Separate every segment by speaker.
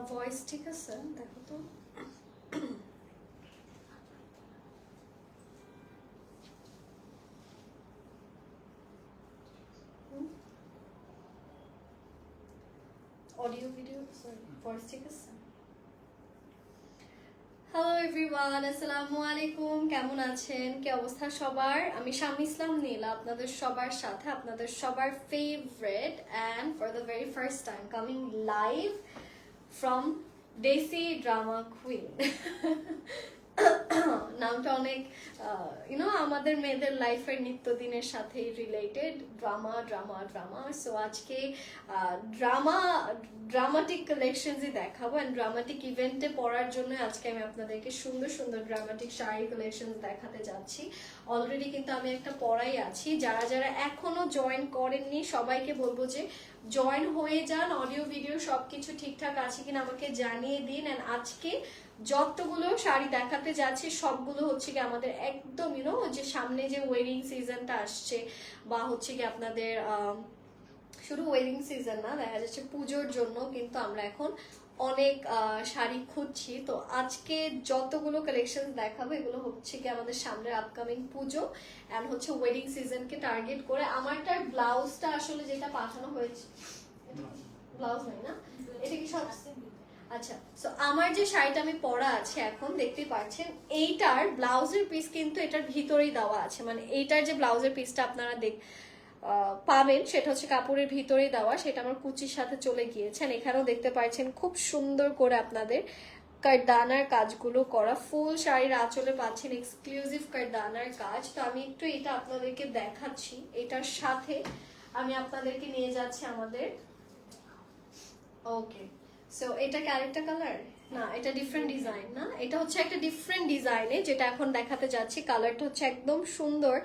Speaker 1: Voice ঠিক আছে? দেখো তো। অডিও ভিডিও সরি ভয়েস ঠিক আছে? হ্যালো এভরিওয়ান, আসসালামু আলাইকুম। কেমন আছেন? কি অবস্থা সবার? আমি শামি ইসলাম নীলা, আপনাদের সবার সাথে, আপনাদের সবার favourite and for the very first time coming live from deci drama queen. নামটা অনেক আমাদের মেয়েদের লাইফের নিত্যদিনের সাথে related. Drama drama drama. So আজকে ড্রামাটিক কালেকশনসই দেখাবো অ্যান্ড ড্রামাটিক ইভেন্টে পড়ার জন্য আজকে আমি আপনাদেরকে সুন্দর সুন্দর ড্রামাটিক শাড়ি কালেকশন দেখাতে যাচ্ছি। অলরেডি কিন্তু আমি একটা পড়াই আছি। যারা যারা এখনো জয়েন করেননি সবাইকে বলবো যে জয়েন হয়ে যান। অডিও ভিডিও সবকিছু ঠিকঠাক আছে কিনা আমাকে জানিয়ে দিন। অ্যান্ড আজকে যতগুলো শাড়ি দেখাতে যাচ্ছি সবগুলো হচ্ছে কি আমাদের একদম যে সামনে যে ওয়েডিং সিজনটা আসছে বা হচ্ছে কি আপনাদের শুধু ওয়েডিং সিজন না, দেখা যাচ্ছে পুজোর জন্য কিন্তু আমরা এখন অনেক শাড়ি খুঁজছি। তো আজকে যতগুলো কালেকশন দেখাবো এগুলো হচ্ছে কি আমাদের সামনের আপকামিং পুজো অ্যান্ড হচ্ছে ওয়েডিং সিজনকে টার্গেট করে। আমারটার ব্লাউজটা আসলে যেটা পাঠানো হয়েছে, ব্লাউজ নাই না, এটা কি সব আচ্ছা। সো আমার যে শাড়িটা আমি পরা আছে এখন দেখতে পাচ্ছেন, এইটার ব্লাউজের পিস কিন্তু এটার ভিতরেই দেওয়া আছে। মানে এইটার যে ব্লাউজের পিসটা আপনারা পাবেন সেটা হচ্ছে কাপড়ের ভিতরেই দেওয়া, সেটা আমার কুচির সাথে চলে গিয়েছে। এখানেও দেখতে পাচ্ছেন খুব সুন্দর করে আপনাদের কারদানার কাজগুলো করা। ফুল শাড়ির আঁচলে পাচ্ছেন এক্সক্লুসিভ কারদানার কাজ। তো আমি একটু এটা আপনাদেরকে দেখাচ্ছি। এটার সাথে আমি আপনাদেরকে নিয়ে যাচ্ছি আমাদের ওকে। সো এটা কি আরেকটা কালার? না, এটা ডিফারেন্ট ডিজাইন না, এটা হচ্ছে একটা ডিফারেন্ট ডিজাইনে যেটা এখন দেখাতে যাচ্ছি। কালারটা হচ্ছে একদম সুন্দর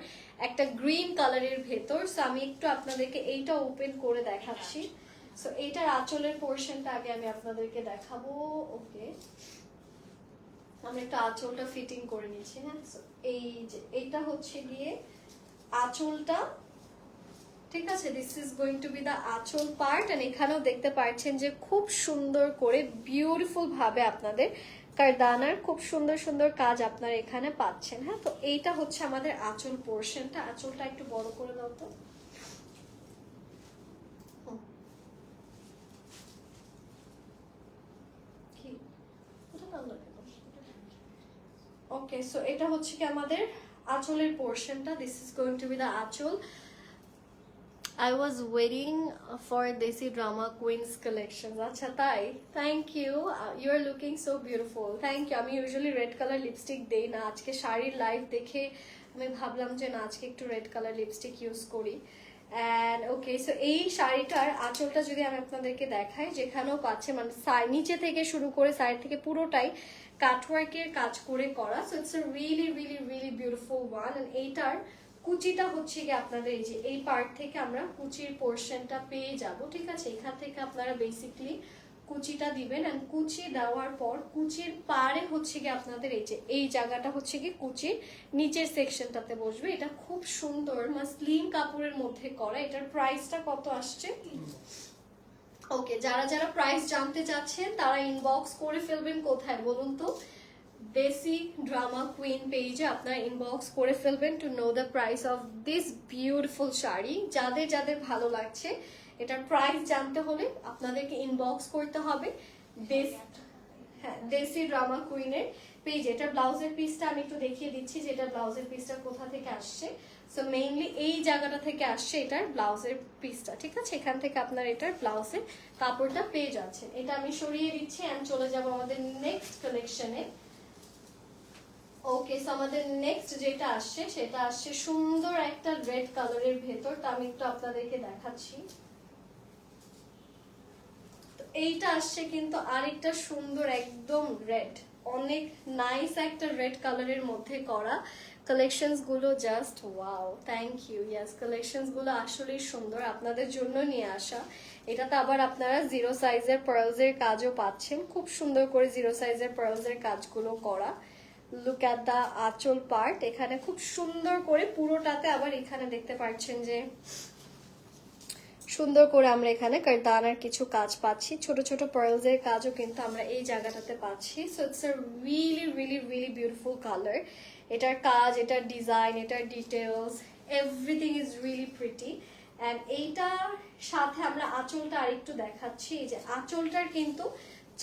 Speaker 1: একটা গ্রিন কালারের ভেতর। সো আমি একটু আপনাদেরকে এইটা ওপেন করে দেখাচ্ছি। সো এইটার আঁচলের পোর্শনটা আগে আমি আপনাদেরকে দেখাবো। ওকে, আমি একটা আঁচলটা ফিটিং করে নিয়েছি। হ্যাঁ, এই যে এইটা হচ্ছে গিয়ে আঁচলটা, ঠিক আছে। This is going to B the আঁচল পার্ট। এন্ড এখানেও দেখতে পাচ্ছেন যে খুব সুন্দর করে বিউটিফুল ভাবে আপনাদের কারদানার খুব সুন্দর সুন্দর কাজ আপনারা এখানে পাচ্ছেন। হ্যাঁ, তো এইটা হচ্ছে আমাদের আঁচল পোর্শনটা। আঁচলটা একটু বড় করে দাও তো। ওকে, সো এটা হচ্ছে কি আমাদের আঁচলের পোর্শনটা। This is going to B the আঁচল। I was waiting for Desi Drama Queens collections. আচ্ছা তাই, thank you. You are looking so beautiful, thank you. আমি ইউজুয়ালি রেড কালার লিপস্টিক দেই না, আজকে শাড়ির লাইভ দেখে আমি ভাবলাম যে না, আজকে একটু রেড কালার লিপস্টিক ইউজ করি। অ্যান্ড ওকে, সো এই শাড়িটার আঁচলটা যদি আমি আপনাদেরকে দেখাই, যেখানেও পাচ্ছে মানে নিচে থেকে শুরু করে সাইড থেকে পুরোটাই কাটওয়ার্কের কাজ করে করা। So it's a really really really beautiful one. And এইটার কুচিটা হচ্ছে কি আপনাদের এই যে এই পার্ট থেকে আমরা কুচির পোর্শনটা পেয়ে যাব। ঠিক আছে, এখান থেকে আপনারা বেসিকলি কুচিটা দিবেন। এন্ড কুচি দেওয়ার পর কুচির পারে হচ্ছে কি আপনাদের এই যে এই জায়গাটা হচ্ছে কি কুচির নিচের সেকশনটাতে বসবে। এটা খুব সুন্দর মাসলিন কাপড়ের মধ্যে করা। এটার প্রাইসটা কত আসছে? ওকে, যারা যারা প্রাইস জানতে চাচ্ছেন তারা ইনবক্স করে ফেলবেন। কোথায় বলুন তো? দেসি ড্রামা কুইন পেজে আপনারা ইনবক্স করে ফেলবেন two know the price of this beautiful sari. যাদের যাদের ভালো লাগছে এটার প্রাইস জানতে হলে আপনাদেরকে ইনবক্স করতে হবে হ্যাঁ দেসি ড্রামা কুইনের পেজে। এটা ব্লাউজের পিসটা আমি একটু দেখিয়ে দিচ্ছি যে এটা ব্লাউজের পিসটা কোথা থেকে আসছে। সো মেইনলি এই জায়গাটা থেকে আসছে এটার ব্লাউজের পিসটা। ঠিক আছে, এখান থেকে আপনার এটার ব্লাউজের কাপড়টা পেয়ে যাচ্ছেন। এটা আমি সরিয়ে দিচ্ছি অ্যান্ড চলে যাব আমাদের নেক্সট কালেকশনে। ওকে, সো আমাদের নেক্সট যেটা আসছে সেটা আসছে সুন্দর একটা রেড কালারের ভেতর। তো আমি একটু আপনাদেরকে দেখাচ্ছি। তো এইটা আসছে কিন্তু আরেকটা সুন্দর একদম রেড, অনেক নাইস একটা রেড কালারের মধ্যে করা। কালেকশনস গুলো just wow, thank you. Yes, collections গুলো আসলেই সুন্দর, আপনাদের জন্য নিয়ে আসা। এটাতে আবার আপনারা জিরো সাইজের পার্লসের কাজও পাচ্ছেন। খুব সুন্দর করে জিরো সাইজের পার্লসের কাজগুলো করা। লুক অ্যাট দ্য আঁচল পার্ট। এখানে খুব সুন্দর করে পুরোটাতে আবার এখানে দেখতে পাচ্ছেন যে সুন্দর করে আমরা এখানে কারদানার কিছু কাজ পাচ্ছি, ছোট ছোট পার্লস এর কাজও কিন্তু আমরা এই জায়গাটাতে পাচ্ছি। So it's a really really really beautiful colour. এটার কাজ, এটার ডিজাইন, এটার details, everything is really pretty. And এইটার সাথে আমরা আঁচলটা আরেকটু দেখাচ্ছি। এই যে আঁচলটার কিন্তু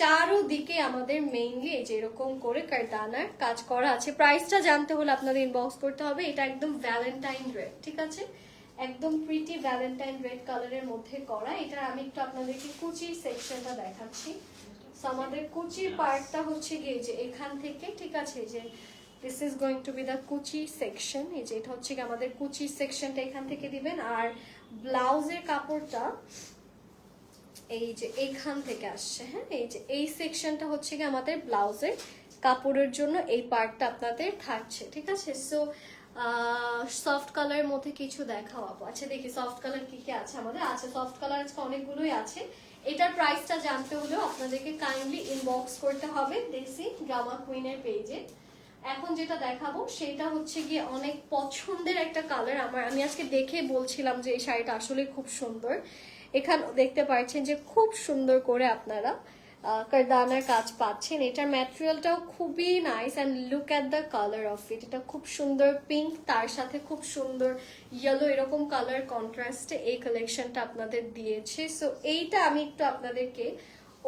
Speaker 1: চারোদিকে আমাদের মেইনলি এই যে এরকম করে কারদানার কাজ করা আছে। প্রাইসটা জানতে হলে আপনাদের ইনবক্স করতে হবে। এটা একদম ভ্যালেন্টাইন রেড, ঠিক আছে, একদম প্রিটি ভ্যালেন্টাইন রেড কালারের মধ্যে করা। এটা আমি একটু আপনাদেরকে কুচির সেকশনটা দেখাচ্ছি। সো আমাদের কুচির পার্টটা হচ্ছে গিয়ে যে এখান থেকে, ঠিক আছে, যে this is going to B the কুচি সেকশন। এই যে এটা হচ্ছে কি আমাদের কুচির সেকশনটা এখান থেকে দিবেন। আর ব্লাউজের কাপড়টা এই যে এইখান থেকে আসছে। হ্যাঁ, এই যে এই সেকশনটা হচ্ছে কি আমাদের ব্লাউজের কাপড়ের জন্য এই পার্টটা আপনাদের থাকছে, ঠিক আছে। সো সফট কালারের মধ্যে কিছু দেখাও আপু। আচ্ছা দেখি সফট কালার কি কি আছে আমাদের। আচ্ছা সফট কালার আজকে অনেকগুলোই আছে। এটার প্রাইসটা জানতে হলেও আপনাদেরকে কাইন্ডলি ইনবক্স করতে হবে দেশি ড্রামা কুইনের পেজে। এখন যেটা দেখাবো সেটা হচ্ছে গিয়ে অনেক পছন্দের একটা কালার। আমি আজকে দেখে বলছিলাম যে এই শাড়িটা আসলে খুব সুন্দর। এখানে দেখতে পাচ্ছেন যে খুব সুন্দর করে আপনারা কারদানার কাজ পাচ্ছেন। এটার ম্যাটেরিয়ালটাও খুবই nice and look at the colour of it. এটা খুব সুন্দর পিঙ্ক, তার সাথে খুব সুন্দর ইয়েলো, এরকম কালার কন্ট্রাস্টে এই কালেকশনটা আপনাদের দিয়েছে। সো এইটা আমি একটু আপনাদেরকে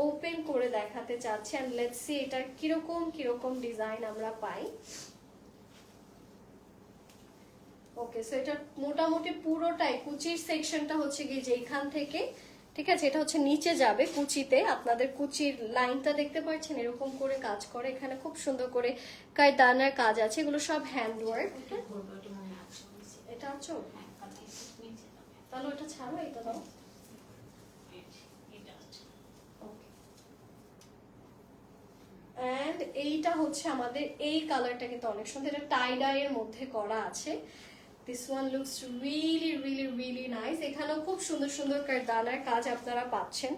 Speaker 1: ওপেন করে দেখাতে চাচ্ছি অ্যান্ড লেটস সি এটার কিরকম কিরকম ডিজাইন আমরা পাই। ওকে, সো এটা মোটামুটি পুরোটাই কুচির সেকশনটা হচ্ছে কি যে এখান থেকে, ঠিক আছে, এটা হচ্ছে নিচে যাবে কুচিতে। আপনাদের কুচির লাইনটা দেখতে পাচ্ছেন এরকম করে কাজ করে। এখানে খুব সুন্দর করে কারদানার কাজ আছে। এগুলো সব হ্যান্ড ওয়ার্ক। এটা আছো, তাহলে ওটা ছাড়ো, এটা দাও। এন্ড এইটা হচ্ছে আমাদের এই কালারটা কিন্তু অনেক সুন্দর। এটা টাই ডাই এর মধ্যে করা আছে। This one looks really really really nice. এখানেও খুব সুন্দর সুন্দর কারদানার কাজ আপনারা পাচ্ছেন।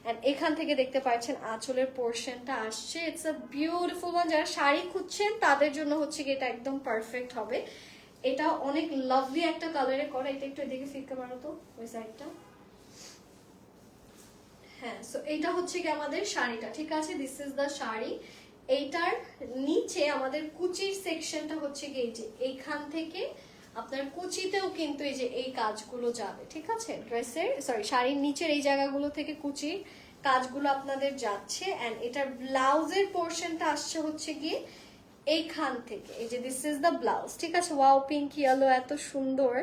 Speaker 1: এন্ড এখান থেকে দেখতে পাচ্ছেন আঁচলের পোর্শনটা আসছে। It's a beautiful one. যারা শাড়ি খুঁজছেন তাদের জন্য হচ্ছে কি এটা একদম পারফেক্ট হবে। এটা অনেক লাভলি একটা কালারে করা। এটা একটু এদিকে ফিরতে পারো তো, ওই সাইডটা। হ্যাঁ, সো এইটা হচ্ছে কি আমাদের শাড়িটা, ঠিক আছে, দিস ইজ দ্য শাড়ি। এইটার নিচে আমাদের কুচির সেকশনটা হচ্ছে কি এই যে এইখান থেকে আপনার কুচিতেও কিন্তু এই যে এই কাজগুলো যাবে, ঠিক আছে, ড্রেসের শাড়ির নিচের এই জায়গাগুলো থেকে কুচির কাজগুলো আপনাদের যাচ্ছে। এন্ড এটার ব্লাউজের পোর্শনটা আসছে হচ্ছে গিয়ে এইখান থেকে। এই যে দিস ইজ দ্য ব্লাউজ, ঠিক আছে। ওয়াও, পিঙ্ক ইয়েলো, এত সুন্দর,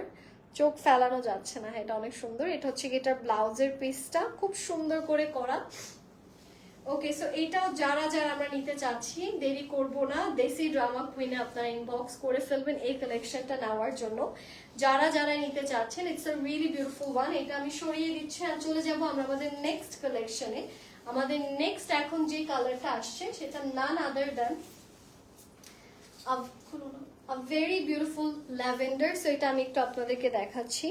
Speaker 1: চোখ ফেলানো যাচ্ছে না। এটা অনেক সুন্দর। এটা হচ্ছে কি এটার ব্লাউজের পিসটা খুব সুন্দর করে করা। ওকে, সো এটাও যারা যারা আমরা নিতে চাচ্ছি, দেরি করব না, দেশি ড্রামা কুইনে আপনারা ইনবক্স করে ফেলবেন এই কালেকশনটা নেওয়ার জন্য। যারা যারা নিতে চাচ্ছেন, it's a really beautiful one. এটা আমি সরিয়ে দিচ্ছি আর চলে যাব আমরা আমাদের নেক্সট কালেকশনে। আমাদের নেক্সট এখন যে কালারটা আসছে সেটা none other than a very beautiful lavender. So এটা আমি একটু আপনাদেরকে দেখাচ্ছি।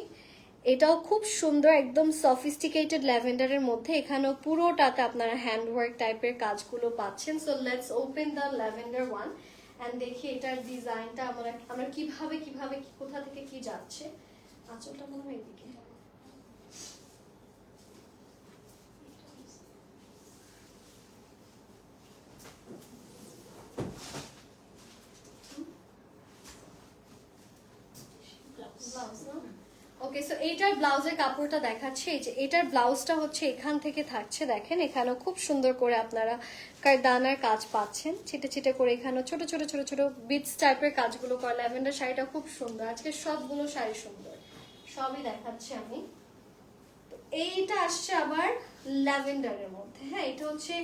Speaker 1: এটাও খুব সুন্দর, একদম সফিস্টিকেটেড ল্যাভেন্ডারের মধ্যে। এখানেও পুরোটাতে আপনারা হ্যান্ডওয়ার্ক টাইপের কাজগুলো পাচ্ছেন। So let's open the lavender one and দেখি এটার ডিজাইনটা আমরা কিভাবে কিভাবে কোথা থেকে কি যাচ্ছে। আঁচলটা মনে হয় এদিকে। ওকে, সো এইটার ব্লাউজের কাপড়টা দেখাচ্ছি। এই যে এটার ব্লাউজটা হচ্ছে এখান থেকে থাকছে, দেখেন এখানেও খুব সুন্দর করে আপনারা কারদানার কাজ পাচ্ছেন। ছিটে ছিটে করে এখানেও ছোট ছোট ছোট ছোট বিটস টাইপের কাজগুলো করা। ল্যাভেন্ডার শাড়িটা খুব সুন্দর। আজকে সবগুলো শাড়ি সুন্দর, সবই দেখাচ্ছি আমি। তো এইটা আসছে আবার ল্যাভেন্ডারের মধ্যে। হ্যাঁ, এটা হচ্ছে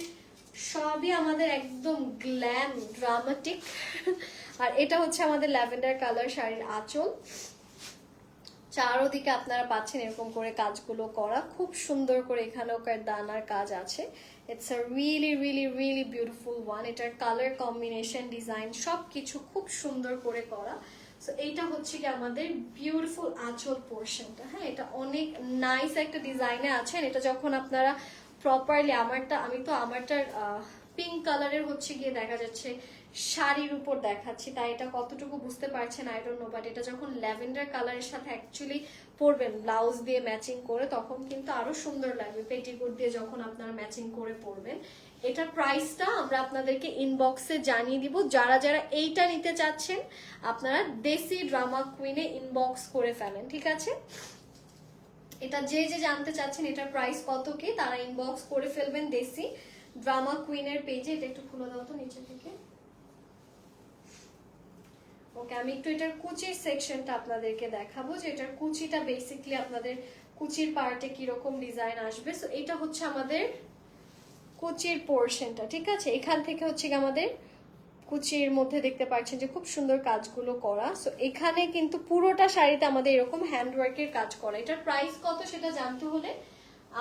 Speaker 1: সবই আমাদের একদম গ্ল্যাম ড্রামাটিক। আর এটা হচ্ছে আমাদের ল্যাভেন্ডার কালার শাড়ির আঁচল। চারোদিকে আপনারা পাচ্ছেন এরকম করে কাজগুলো করা, খুব সুন্দর করে এখানেও দানার কাজ আছে। It's a really really really beautiful one. এটার কালার কম্বিনেশন, ডিজাইন সবকিছু খুব সুন্দর করে করা। সো এইটা হচ্ছে কি আমাদের বিউটিফুল আঁচল পোর্শনটা। হ্যাঁ, এটা অনেক নাইস একটা ডিজাইনে আছে। এটা যখন আপনারা প্রপারলি, আমি তো আমারটার পিঙ্ক কালারের হচ্ছে গিয়ে দেখা যাচ্ছে শাড়ির উপর দেখাচ্ছি, তাই এটা কতটুকু বুঝতে পারছেন আই ডোন্ট নো, বাট এটা যখন ল্যাভেন্ডার কালারের সাথে অ্যাকচুয়ালি পরবেন ব্লাউজ দিয়ে ম্যাচিং করে, তখন কিন্তু আরো সুন্দর লাগবে। পেটিকোট দিয়ে যখন আপনারা ম্যাচিং করে পরবেন। এটার প্রাইসটা আমরা আপনাদেরকে ইনবক্সে জানিয়ে দিব। যারা যারা এইটা নিতে চাচ্ছেন আপনারা দেশি ড্রামা কুইনে ইনবক্স করে ফেলেন, ঠিক আছে? এটা যে যে জানতে চাচ্ছেন এটার প্রাইস কত কি, তারা ইনবক্স করে ফেলবেন দেশি ড্রামা কুইনের পেজে। এটা একটু খুলে দাও তো নিচে থেকে। ওকে, আমি একটু এটার কুচির সেকশনটা আপনাদেরকে দেখাবো, যে এটার কুচিটা বেসিক্যালি আপনাদের কুচির পার্টে কিরকম ডিজাইন আসবে। সো এটা হচ্ছে আমাদের কুচির পোর্শনটা, ঠিক আছে? এখান থেকে হচ্ছে কি আমাদের কুচির মধ্যে দেখতে পাচ্ছেন যে খুব সুন্দর কাজগুলো করা। সো এখানে কিন্তু পুরোটা শাড়িতে আমাদের এরকম হ্যান্ডওয়ার্কের কাজ করা। এটার প্রাইস কত সেটা জানতে হলে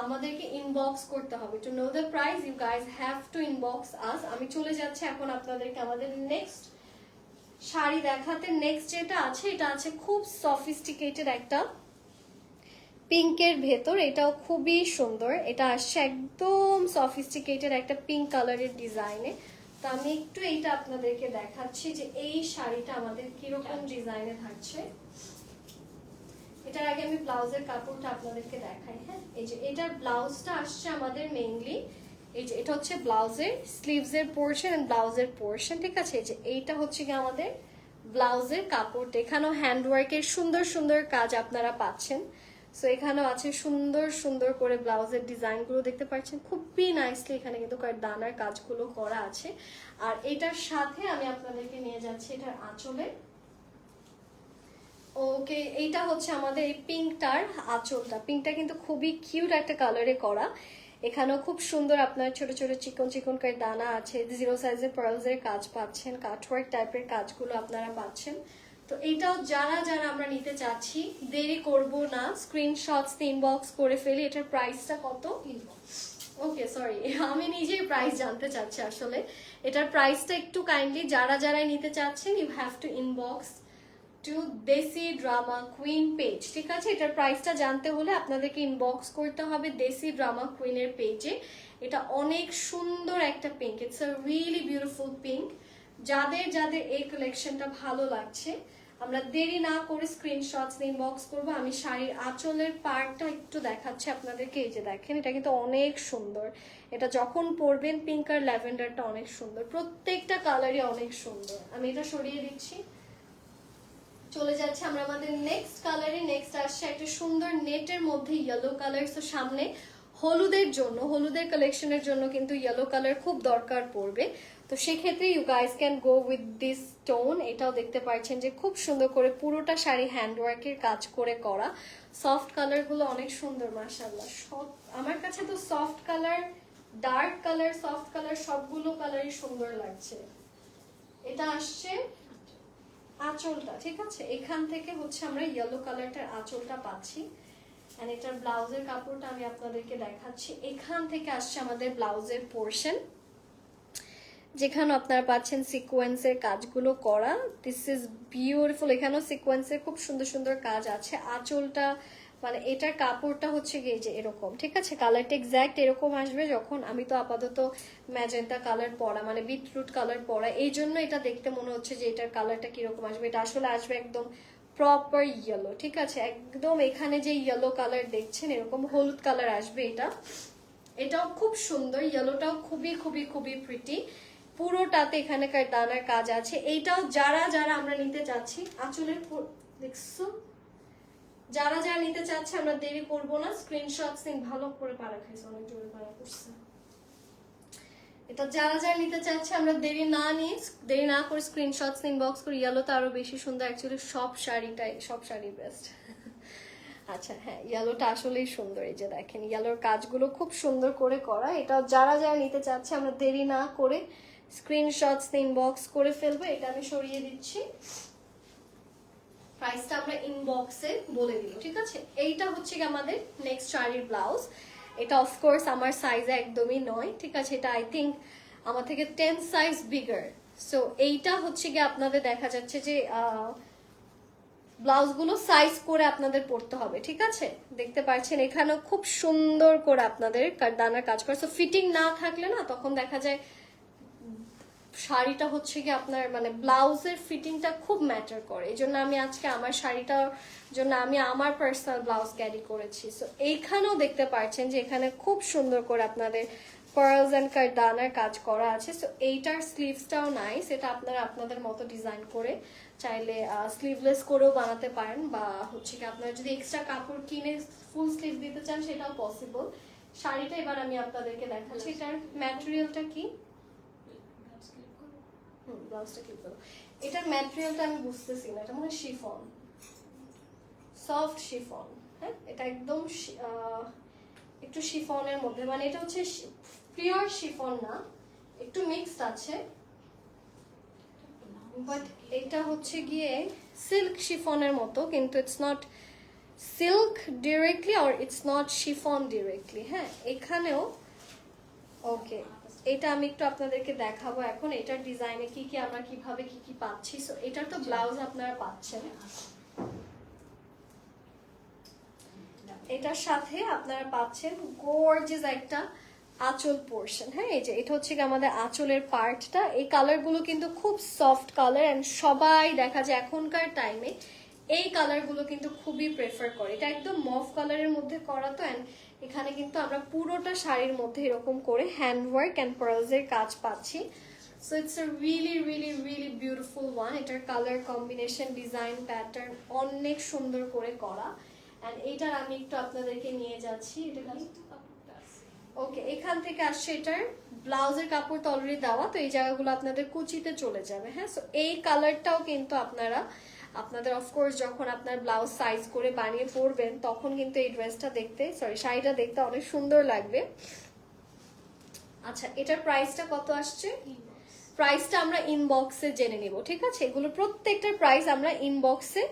Speaker 1: আমাদেরকে ইনবক্স করতে হবে। To know the price you guys have to inbox us. আমি চলে যাচ্ছি এখন আপনাদেরকে আমাদের নেক্সট শাড়ি দেখাতে। নেক্সট যেটা আছে এটা আছে খুব সফিস্টিকেটেড একটা পিঙ্কের ভেতর, এটাও খুবই সুন্দর। এটা আসছে একদম সফিস্টিকেটেড একটা পিঙ্ক কালারের ডিজাইনে। তো আমি একটু এইটা আপনাদেরকে দেখাচ্ছি যে এই শাড়িটা আমাদের কিরকম ডিজাইনে থাকছে। এটার আগে আমি ব্লাউজের কাপড়টা আপনাদেরকে দেখাই। হ্যাঁ, এই যে এটার ব্লাউজটা আসছে আমাদের মেইনলি, এই যে এটা হচ্ছে ব্লাউজের স্লিভসের পোর্শন এন্ড ব্লাউজের পোর্শন, ঠিক আছে? এই যে এইটা হচ্ছে কি আমাদের ব্লাউজের কাপড়। এখানেও হ্যান্ডওয়ার্কের সুন্দর সুন্দর কাজ আপনারা পাচ্ছেন। সো এখানেও আছে সুন্দর সুন্দর করে ব্লাউজের ডিজাইনগুলো দেখতে পাচ্ছেন, খুবই নাইসলি এখানে কিন্তু দানার কাজগুলো করা আছে। আর এটার সাথে আমি আপনাদেরকে নিয়ে যাচ্ছি এটার আঁচলে। ওকে, এইটা হচ্ছে আমাদের এই পিঙ্কটার আঁচলটা। পিঙ্কটা কিন্তু খুবই কিউট একটা কালারে করা। এখানেও খুব সুন্দর আপনার ছোট ছোট চিকন চিকন করে দানা আছে, 0 সাইজের পার্লসের কাজ পাচ্ছেন, কাটওয়ার্ক টাইপের কাজগুলো আপনারা পাচ্ছেন। তো এইটাও যারা যারা আমরা নিতে চাচ্ছি দেরি করব না, স্ক্রিনশটস ইনবক্স করে ফেলি। এটার প্রাইসটা কত? ওকে সরি, আমি নিজেই প্রাইস জানতে চাচ্ছি আসলে। এটার প্রাইসটা একটু কাইন্ডলি যারা যারাই নিতে চাচ্ছেন you have to inbox to Desi Drama Queen page, ঠিক আছে? এটার প্রাইসটা জানতে হলে আপনাদেরকে ইনবক্স করতে হবে দেশি ড্রামা কুইনের পেজে। এটা অনেক সুন্দর একটা pink, it's a really beautiful pink. যাদের যাদের এই কালেকশনটা ভালো লাগছে আমরা দেরি না করে স্ক্রিনশটস ইনবক্স করব। আমি শাড়ির আঁচলের পার্টটা একটু দেখাচ্ছি আপনাদেরকে। এই যে দেখেন, এটা কিন্তু অনেক সুন্দর। এটা যখন পরবেন পিঙ্ক আর ল্যাভেন্ডারটা অনেক সুন্দর, প্রত্যেকটা কালারই অনেক সুন্দর। আমি এটা সরিয়ে দিচ্ছি। চলে যাচ্ছে আমরা আমাদের নেক্সট কালারে। নেক্সট আসছে একটা সুন্দর নেটের মধ্যে ইয়েলো কালার। তো সামনে হলুদের জন্য, হলুদের কালেকশনের জন্য কিন্তু ইয়েলো কালার খুব দরকার পড়বে। তো সেক্ষেত্রে you guys can go with this tone. এটাও দেখতে পাচ্ছেন যে খুব সুন্দর করে পুরোটা শাড়ি হ্যান্ডওয়ার্কের কাজ করে করা। সফট কালারগুলো অনেক সুন্দর মাশাআল্লাহ। সব আমার কাছে তো soft colour, dark colour, soft colour সবগুলো কালারই সুন্দর লাগছে। এটা আসছে আঁচলটা, ঠিক আছে? এখান থেকে হচ্ছে আমরা ইয়েলো কালারটার আঁচলটা পাচ্ছি। এন্ড এটার ব্লাউজের কাপড়টা আমি আপনাদেরকে দেখাচ্ছি। এখান থেকে আসছে আমাদের ব্লাউজের পোর্শন, যেখানে আপনারা পাচ্ছেন সিকোয়েন্সের কাজগুলো করা। This is beautiful. এখানেও সিকোয়েন্সের খুব সুন্দর সুন্দর কাজ আছে। আঁচলটা মানে এটার কাপড়টা হচ্ছে গিয়ে যে এরকম, ঠিক আছে? কালারটা এক্স্যাক্ট এরকম আসবে। যখন আমি তো আপাতত ম্যাজেন্টা কালার পরা মানে বিটরুট কালার পরা, এই জন্য এটা দেখতে মনে হচ্ছে যে এটার কালারটা কিরকম আসবে। এটা আসলে আসবে একদম প্রপার ইয়েলো, ঠিক আছে? একদম এখানে যে ইয়েলো কালার দেখছেন এরকম হলুদ কালার আসবে এটা। এটাও খুব সুন্দর, ইয়েলোটাও খুবই খুবই খুবই প্রিটি। পুরোটাতে এখানকার দানার কাজ আছে। এইটাও যারা যারা আমরা নিতে চাচ্ছি আঁচলের দেখছো, যারা যারা নিতে চাচ্ছে আমরা দেরি করবো না, স্ক্রিনশটস নিন। ভালো করে পাড়া খাইছে, অনেক জোরে পাড়া করছে। এটা যারা যারা নিতে চাচ্ছে আমরা দেরি না করে স্ক্রিনশটস ইনবক্স করি। ইয়েলো তো আরো বেশি সুন্দর, অ্যাকচুয়ালি সব শাড়ি বেস্ট। আচ্ছা হ্যাঁ, ইয়েলোটা আসলেই সুন্দর। এই যে দেখেন ইয়েলোর কাজগুলো খুব সুন্দর করে করা। এটা যারা যারা নিতে চাচ্ছে আমরা দেরি না করে স্ক্রিনশটস ইনবক্স করে ফেলবো। এটা আমি সরিয়ে দিচ্ছি, প্রাইসটা আমরা ইনবক্সে বলে দিব, ঠিক আছে? এইটা হচ্ছে কি আমাদের নেক্সট শাড়ির ব্লাউজ। এটা অফকোর্স আমার সাইজে একদমই নয়, ঠিক আছে? এটা আই থিঙ্ক আমার থেকে 10 সাইজ বিগার। সো এইটা হচ্ছে কি আপনাদের দেখা যাচ্ছে যে ব্লাউজগুলো সাইজ করে আপনাদের পরতে হবে, ঠিক আছে? দেখতে পাচ্ছেন এখানেও খুব সুন্দর করে আপনাদের দানার কাজ করে। সো ফিটিং না থাকলে না তখন দেখা যায় শাড়িটা হচ্ছে কি আপনার মানে ব্লাউজের ফিটিংটা খুব ম্যাটার করে, এই জন্য আমি আজকে আমার শাড়িটার জন্য আমি আমার পার্সোনাল ব্লাউজ ক্যারি করেছি। সো এইখানেও দেখতে পাচ্ছেন যে এখানে খুব সুন্দর করে আপনাদের পার্লস অ্যান্ড কারদানার কাজ করা আছে। সো এইটার স্লিভসটাও নাইস, এটা আপনারা আপনাদের মতো ডিজাইন করে চাইলে স্লিভলেস করেও বানাতে পারেন, বা হচ্ছে কি আপনারা যদি এক্সট্রা কাপড় কিনে ফুল স্লিভ দিতে চান সেটাও পসিবল। শাড়িটা এবার আমি আপনাদেরকে দেখাচ্ছি, এটার ম্যাটেরিয়ালটা কি। ব্লাউজটা ক্লিক করো। এটার ম্যাটেরিয়ালটা আমি বুঝতেছি না, এটা মনে হয় শিফন, সফট শিফন। হ্যাঁ, এটা একদম একটু শিফনের মধ্যে, মানে এটা হচ্ছে পিওর শিফন না, একটু মিক্সড আছে, বাট এটা হচ্ছে গিয়ে সিল্ক শিফনের মতো, কিন্তু ইটস নট সিল্ক ডিরেক্টলি আর ইটস নট শিফন ডিরেক্টলি। হ্যাঁ, এখানেও ওকে, এটা আমি একটু আপনাদেরকে দেখাবো এখন এটার ডিজাইনে কি কি আমরা কিভাবে কি কি পাচ্ছি। সো এটার তো ব্লাউজ আপনারা পাচ্ছেন, এটার সাথে আপনারা পাচ্ছেন গর্জিয়াস একটা আঁচল পোর্শন। হ্যাঁ, এই যে এটা হচ্ছে কি আমাদের আঁচলের পার্টটা, এই কালারগুলো কিন্তু খুব সফট কালার এন্ড সবাই দেখা যায় এখনকার টাইমে এই কালারগুলো কিন্তু খুবই প্রেফার করে। এটা একদম মফ কালারের মধ্যে করা তো, এন্ড এখানে কিন্তু আমরা পুরোটা শাড়ির মধ্যে এরকম করে হ্যান্ডওয়ার্ক এন্ড পার্লসের কাজ পাচ্ছি। So it's a really really really beautiful one. এটার কালার কম্বিনেশন, ডিজাইন, প্যাটার্ন অনেক সুন্দর করে করা। এন্ড এইটার আমি একটু আপনাদেরকে নিয়ে যাচ্ছি, এটা ওকে, এখান থেকে আসছে এটার ব্লাউজের কাপড় তো অলরেডি দেওয়া, তো এই জায়গাগুলো আপনাদের কুচিতে চলে যাবে। হ্যাঁ, সো এই কালারটাও কিন্তু আপনারা আপনাদের অফকোর্স যখন আপনার ব্লাউজ সাইজ করে বানিয়ে পরবেন তখন কিন্তু এই ড্রেসটা দেখতে, সরি শাড়িটা দেখতে অনেক সুন্দর লাগবে। আচ্ছা, এটার প্রাইসটা কত আসছে? প্রাইসটা আমরা ইনবক্সে জেনে নিব, ঠিক আছে? এগুলো প্রত্যেকটার প্রাইস আমরা ইনবক্সে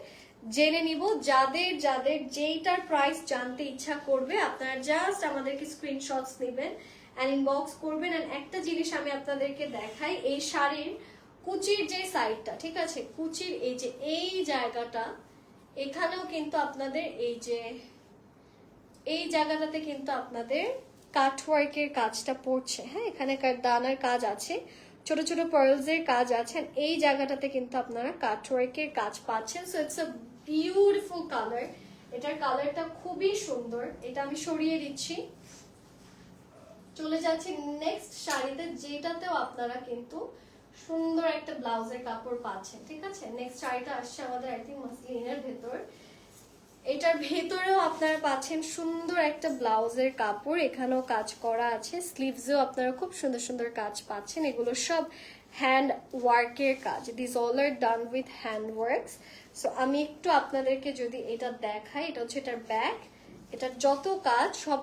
Speaker 1: জেনে নিব। যাদের যাদের যেইটার প্রাইস জানতে ইচ্ছা করবে আপনারা জাস্ট আমাদেরকে স্ক্রিনশটস নেবেন এন্ড ইনবক্স করবেন। এন্ড একটা জিনিস আমি আপনাদেরকে দেখাই, এই শাড়ির কুচির যে সাইডটা, ঠিক আছে, কুচির এই যে এই জায়গাটা, এখানেও কিন্তু আপনাদের এই যে এই জায়গাটাতে কিন্তু আপনাদের কাটওয়ার্কের কাজটা পড়ছে। হ্যাঁ, এখানে দানার কাজ আছে, ছোট ছোট পার্লসের কাজ আছে, এই জায়গাটাতে কিন্তু আপনারা কাটওয়ার্কের কাজ পাচ্ছেন। So it's a beautiful colour, এটার কালারটা খুবই সুন্দর। এটা আমি সরিয়ে দিচ্ছি, চলে যাচ্ছি নেক্সট শাড়িতে, যেটাতেও আপনারা কিন্তু সুন্দর একটা ব্লাউজের কাপড় পাচ্ছেন, ঠিক আছে? নেক্সট শাড়িটা আসছে আমাদের আই থিঙ্ক মাসলিনের ভেতর, এটার ভেতরেও আপনারা পাচ্ছেন সুন্দর একটা ব্লাউজের কাপড়, এখানেও কাজ করা আছে, স্লিভসেও আপনারা খুব সুন্দর সুন্দর কাজ পাচ্ছেন। এগুলো সব হ্যান্ড ওয়ার্কের কাজ, this all are done with hand works. So আমি একটু আপনাদেরকে যদি এটা দেখাই, এটা হচ্ছে এটার ব্যাক, এটার যত কাজ সব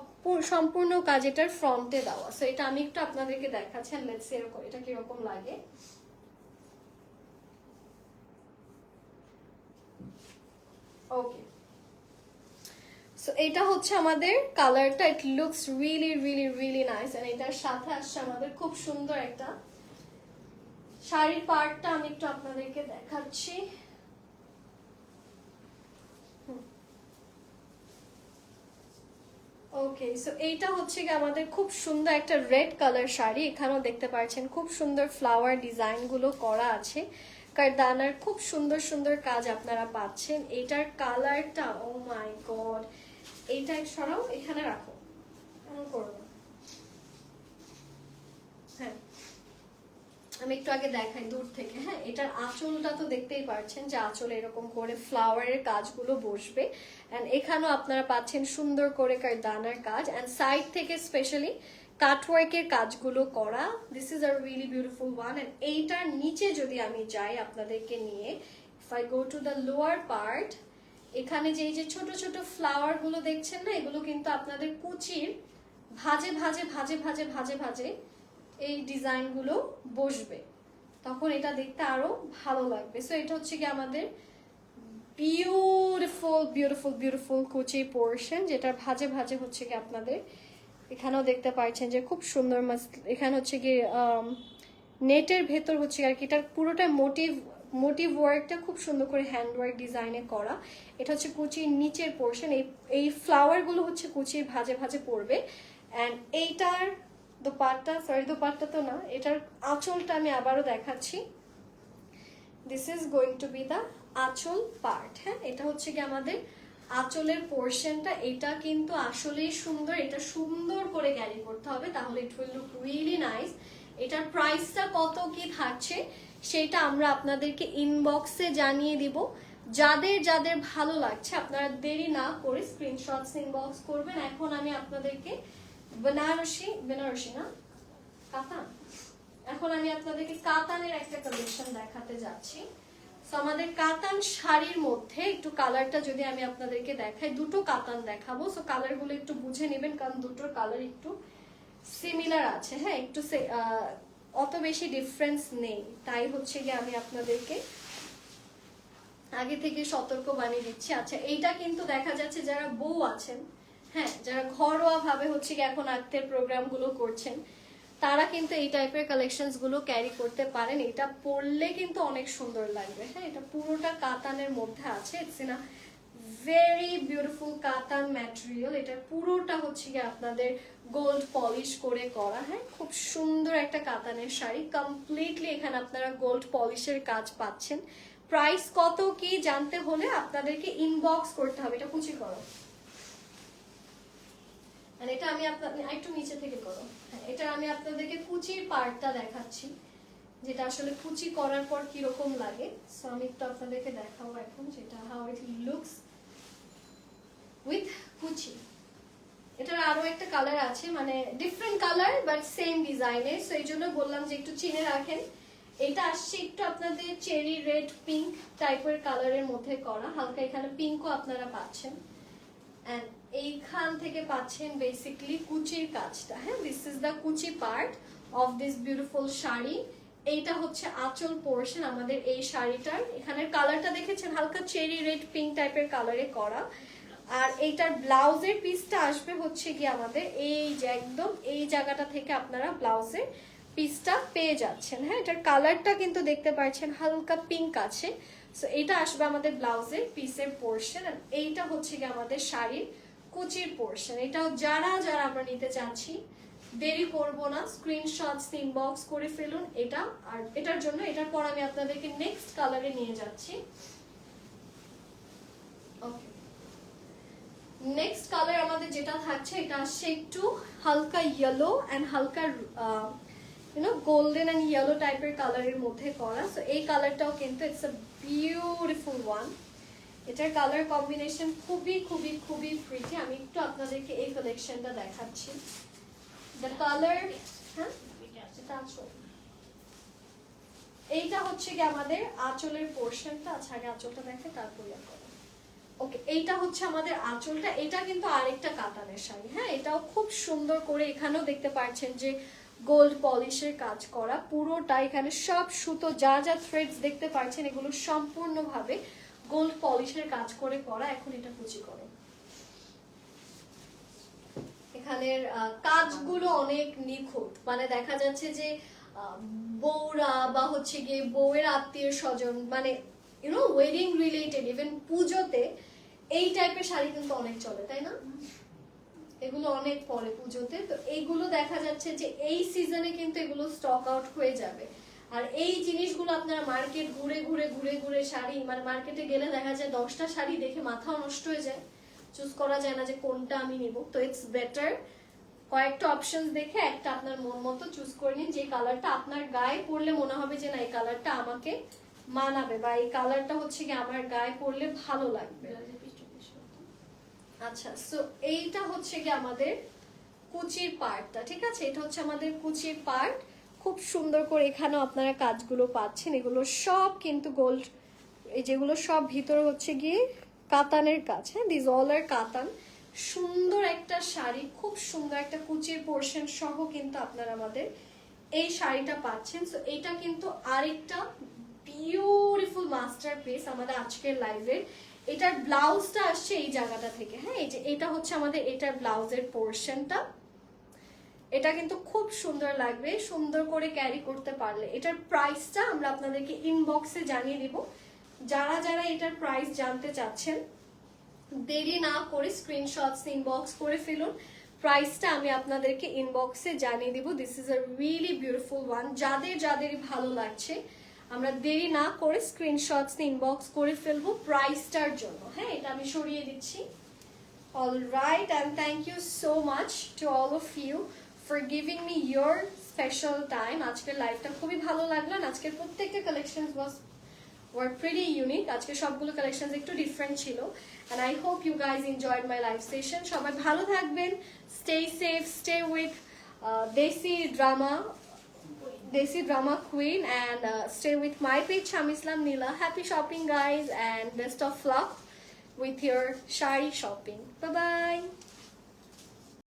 Speaker 1: সম্পূর্ণ কাজ এটার ফ্রন্টে দেওয়া। সো এটা আমি একটু আপনাদেরকে দেখাচ্ছি, লেটস সি এরকম এটা কিরকম লাগে। ওকে, সো এটা হচ্ছে আমাদের কালারটা, it looks really really really nice. And এটার সাথে আসছে আমাদের খুব সুন্দর একটা শাড়ির পার্টটা আমি একটু আপনাদেরকে দেখাচ্ছি। ওকে, সো এইটা হচ্ছে কি আমাদের খুব সুন্দর একটা রেড কালার শাড়ি, এখানেও দেখতে পাচ্ছেন খুব সুন্দর ফ্লাওয়ার ডিজাইন গুলো করা আছে, কারদানার খুব সুন্দর সুন্দর কাজ আপনারা পাচ্ছেন। এইটার কালারটা ও মাই গড, এইটা সরাও, এখানে রাখো, এমন করো না। হ্যাঁ, আমি একটু আগে দেখাই দূর থেকে। হ্যাঁ, এটার আঁচলটা তো দেখতেই পাচ্ছেন যে আঁচলে এরকম করে ফ্লাওয়ারের কাজগুলো বসবে, এন্ড এখানেও আপনারা পাচ্ছেন সুন্দর করে কারদানার কাজ, এন্ড সাইড থেকে স্পেশালি কাটওয়ার্কের কাজগুলো করা। This is a really beautiful one. And এইটার নিচে যদি আমি যাই আপনাদেরকে নিয়ে, if I go to the lower part, এখানে যে এই যে ছোট ছোট ফ্লাওয়ার গুলো দেখছেন না, এগুলো কিন্তু আপনাদের কুচির ভাজে ভাজে ভাজে ভাজে ভাজে ভাজে এই ডিজাইনগুলো বসবে, তখন এটা দেখতে আরো ভালো লাগবে। সো এটা হচ্ছে কি আমাদের বিউটিফুল বিউটিফুল বিউটিফুল কুচি পোর্শন, যেটা ভাজে ভাজে হচ্ছে কি আপনাদের এখানেও দেখতে পাচ্ছেন যে খুব সুন্দর এখানে হচ্ছে কি নেটের ভেতর হচ্ছে আর কি এটার পুরোটা মোটিভ ওয়ার্কটা খুব সুন্দর করে হ্যান্ড ওয়ার্ক ডিজাইনে করা। এটা হচ্ছে কুচির নিচের পোর্শন, এই ফ্লাওয়ার গুলো হচ্ছে কুচির ভাজে ভাজে পড়বে। অ্যান্ড এইটার দোপাট্টা, সরি দোপাট্টা তো না, এটার আঁচলটা আমি আবারও দেখাচ্ছি। This is going to B the আঁচল পার্ট। হ্যাঁ, এটা হচ্ছে কি আমাদের আঁচলের পোর্শনটা। এটা কিন্তু আসলেই সুন্দর, এটা সুন্দর করে ক্যারি করতে হবে, তাহলে it will look really nice. এটার প্রাইসটা কত কি থাকছে সেটা আমরা আপনাদেরকে ইনবক্সে জানিয়ে দিব। যাদের যাদের ভালো লাগছে আপনারা দেরি না করে স্ক্রিনশটস ইনবক্স করবেন। এখন আমি আপনাদেরকে বেনারসি না কাতান, এখন আমি আপনাদেরকে কাতানের একটা কালেকশন দেখাতে যাচ্ছি। সো আমাদের কাতান শাড়ির মধ্যে একটু কালারটা যদি আমি আপনাদেরকে দেখাই, দুটো কাতান দেখাবো। সো কালারগুলো একটু বুঝে নেবেন, কারণ দুটোর কালার একটু সিমিলার আছে। হ্যাঁ, একটু অত বেশি ডিফারেন্স নেই, তাই হচ্ছে গিয়ে আমি আপনাদেরকে আগে থেকে সতর্ক বানিয়ে দিচ্ছি। আচ্ছা, এইটা কিন্তু দেখা যাচ্ছে যারা বউ আছেন, হ্যাঁ, যারা ঘরোয়া ভাবে হচ্ছে কি এখন আত্মের প্রোগ্রাম গুলো করছেন, তারা কিন্তু এই টাইপের কালেকশনস গুলো ক্যারি করতে পারেন। এটা পরলে কিন্তু অনেক সুন্দর লাগবে। হ্যাঁ, এটা পুরোটা কাতানের মধ্যে আছে। It's in a very beautiful কাতান ম্যাটেরিয়াল। এটা পুরোটা হচ্ছে কি আপনাদের গোল্ড পলিশ করে করা। হ্যাঁ, খুব সুন্দর একটা কাতানের শাড়ি, কমপ্লিটলি এখানে আপনারা গোল্ড পলিশের কাজ পাচ্ছেন। প্রাইস কত কি জানতে হলে আপনাদেরকে ইনবক্স করতে হবে। এটা কুচি করো, আর এটা আমি আপনাদের একটু নিচে থেকে করো। হ্যাঁ, এটা আমি আপনাদেরকে কুচির পার্টটা দেখাচ্ছি, যেটা আসলে কুচি করার পর কি রকম লাগে। সো আমি একটু আপনাদেরকে দেখাবো এখন যেটা হাউ ইট লুকস উইথ কুচি। এটার আরো একটা কালার আছে, মানে ডিফারেন্ট কালার বাট সেম ডিজাইনের। সো এই জন্য বললাম যে একটু চিনে রাখেন। এটা আসছে একটু আপনাদের চেরি রেড পিঙ্ক টাইপের কালারের মধ্যে করা, হালকা এখানে পিঙ্কও আপনারা পাচ্ছেন। এন্ড এইখান থেকে পাচ্ছেন বেসিক্যালি কুচির কাজটা। হ্যাঁ, দিস ইজ দ্য কুচি part of this beautiful sari. এইটা হচ্ছে আঁচল পোর্শন আমাদের এই শাড়িটার। এখানের কালারটা দেখেছেন, হালকা চেরি রেড পিঙ্ক টাইপের কালারে করা। আর এইটার ব্লাউজের পিসটা আসবে হচ্ছে কি আমাদের এই যে একদম এই জায়গাটা থেকে আপনারা ব্লাউজের পিসটা পেয়ে যাচ্ছেন। হ্যাঁ, এটার কালারটা কিন্তু দেখতে পাচ্ছেন হালকা পিঙ্ক আছে। সো এটা আসবে আমাদের ব্লাউজের পিসের পোর্শন, আর এইটা হচ্ছে কি আমাদের শাড়ির কুচির পোর্শন। এটাও যারা যারা আমরা নিতে চাচ্ছি দেরি করব না, স্ক্রিনশটস ইনবক্স করে ফেলুন এটা। আর এটার জন্য এটার পর আমি আপনাদেরকে নেক্সট কালারে নিয়ে যাচ্ছি। ওকে, নেক্সট কালার আমাদের যেটা থাকছে এটা আসছে একটু হালকা ইয়েলো এন্ড হালকা গোল্ডেন এন্ড ইয়েলো টাইপের কালারের মধ্যে করা। সো এই কালারটাও কিন্তু ইটস আ বিউটিফুল ওয়ান। এটার কালার কম্বিনেশন খুবই খুবই খুবই প্রিটি। আমি একটু আপনাদেরকে এই কালেকশনটা দেখাচ্ছি। দ্য কালার, হ্যাঁ, এইটা হচ্ছে কি আমাদের আঁচলের পোর্শনটা। আচ্ছা, আগে আঁচলটা দেখে তারপরে ওকে, এইটা হচ্ছে আমাদের আঁচলটা। এটা কিন্তু আরেকটা কাতানের শাড়ি। হ্যাঁ, এটাও খুব সুন্দর করে এখানেও দেখতে পাচ্ছেন যে গোল্ড পলিশের কাজ করা পুরোটা। এখানে সব সুতো যা যা থ্রেডস দেখতে পাচ্ছেন এগুলো সম্পূর্ণভাবে গোল্ড পলিশের কাজ করে করা। এখন এটা কুচি করো। এখানের কাজগুলো অনেক নিখুঁত, মানে দেখা যাচ্ছে যে বউরা বা হচ্ছে গিয়ে বউয়ের আত্মীয় স্বজন, মানে ওয়েডিং রিলেটেড, ইভেন পুজোতে এই টাইপের শাড়ি কিন্তু অনেক চলে, তাই না? এগুলো অনেক পরে পুজোতে। তো এইগুলো দেখা যাচ্ছে যে এই সিজনে কিন্তু এগুলো স্টক আউট হয়ে যাবে। আর এই জিনিসগুলো আপনারা মার্কেট ঘুরে ঘুরে ঘুরে ঘুরে শাড়ি, মানে মার্কেটে গেলে দেখা যায় 10টা শাড়ি দেখে মাথাও নষ্ট হয়ে যায়, চুজ করা যায় না যে কোনটা আমি নিব। তো ইটস বেটার কয়েকটা অপশনস দেখে একটা আপনার মন মতো চুজ করে নিন, যে কালারটা আপনার গায়ে পরলে মনে হবে যে না এই কালারটা আমাকে মানাবে, বা এই কালারটা হচ্ছে কি আমার গায়ে পরলে ভালো লাগবে। আচ্ছা, সো এইটা হচ্ছে কি আমাদের কুচির পার্টটা। ঠিক আছে, এটা হচ্ছে আমাদের কুচির পার্ট। খুব সুন্দর করে এখানেও আপনারা কাজগুলো পাচ্ছেন। এগুলো সব কিন্তু গোল্ড, এই যেগুলো সব ভিতরে হচ্ছে গিয়ে কাতানের কাজ। হ্যাঁ, দিস অল আর কাতান। সুন্দর একটা শাড়ি, খুব সুন্দর একটা কুচির পোর্শন সহ কিন্তু আপনারা আমাদের এই শাড়িটা পাচ্ছেন। সো এটা কিন্তু আরেকটা বিউটিফুল মাস্টারপিস আমাদের আজকের লাইভের। এটার ব্লাউজটা আসছে এই জায়গাটা থেকে। হ্যাঁ, এই যে এটা হচ্ছে আমাদের এটার ব্লাউজের পোর্শনটা। এটা কিন্তু খুব সুন্দর লাগবে সুন্দর করে ক্যারি করতে পারলে। এটার প্রাইসটা আমরা আপনাদেরকে ইনবক্সে জানিয়ে দিব। যারা যারা এটার প্রাইস জানতে চাচ্ছেন দেরি না করে স্ক্রিনশটস ইনবক্স করে ফেলুন। প্রাইসটা আমি আপনাদেরকে ইনবক্সে জানিয়ে দিব। This is a really beautiful one. যাদের ভালো লাগছে আমরা দেরি না করে স্ক্রিনশটস ইনবক্স করে ফেলবো প্রাইসটার জন্য। হ্যাঁ, এটা আমি সরিয়ে দিচ্ছি। Alright, and thank you so much to all of you for giving me your special time. আজকের লাইভটা খুবই ভালো লাগলো। আজকের প্রত্যেকটা কালেকশনস were pretty unique. আজকে সবগুলো কালেকশনস একটু ডিফারেন্ট ছিল, and I hope you guys enjoyed my live session. সবাই ভালো থাকবেন, stay safe, stay with Desi Drama Queen, and stay with my page Sham Islam Nila. Happy shopping guys, and best of luck with your shari shopping. Bye bye.